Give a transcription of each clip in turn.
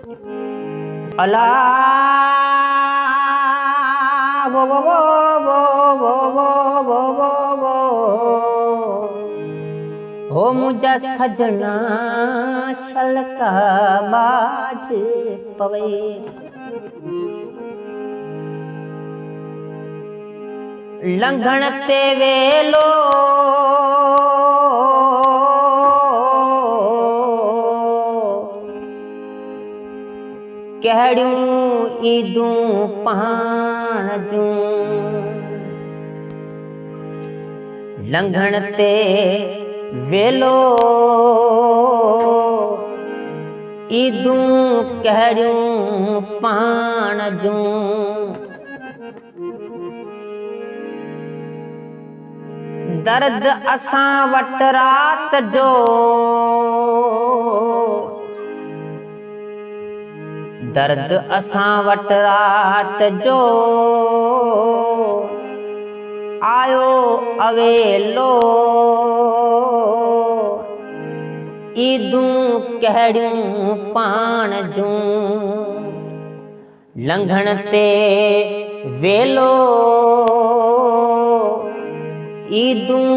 अला वो वो वो वो वो वो वो वो वो हो मुझा सजना शलका बाज पवे लंघण ते वेलो कहड़ियूं ईदूं पाण जूं लंघण ते वेलो ईदूं कहड़ियूं पाण जूं दर्द असां वट रात जो दर्द असां वट रात जो आयो अवेलो ईदूं कहड़ियूं पाण जूं लंघण ते वेलो ईदूं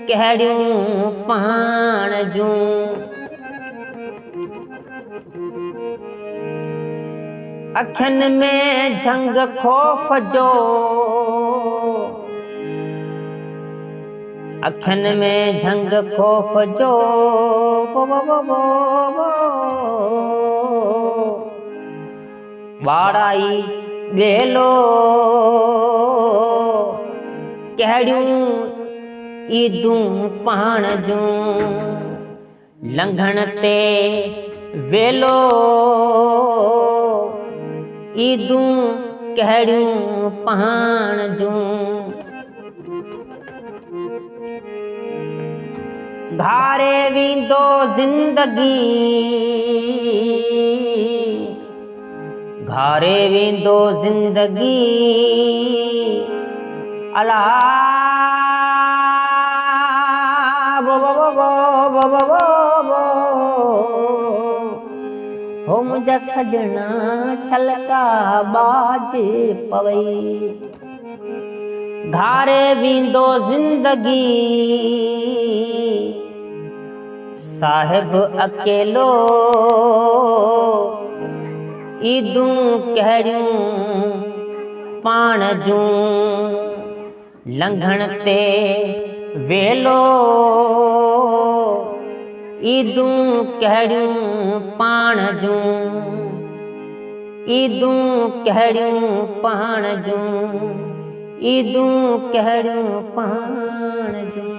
कहड़ियूं पाण जूं अखियुनि में झंग खौफ़ जो अखियुनि में झंग खौफ़ जो वाराई वेलो कहड़ियूं ईदूं पाण जूं लंघण ते वेलो ईदूं कहड़ियूं पाण जूं घारे वींदो ज़िंदगी घारे वींदो ज़िंदगी अला वो वो वो वो वो वो वो हो मुझा सजना शलका बाज पवई घारे वींदो ज़िंदगी साहिब अकेलो ईदूं कहड़ियूं पाण जूं लंघण ते वेलो ईदूं कहड़ियूं पाण जूं ईदूं कहड़ियूं पाण जूं ईदूं कहड़ियूं पाण जूं।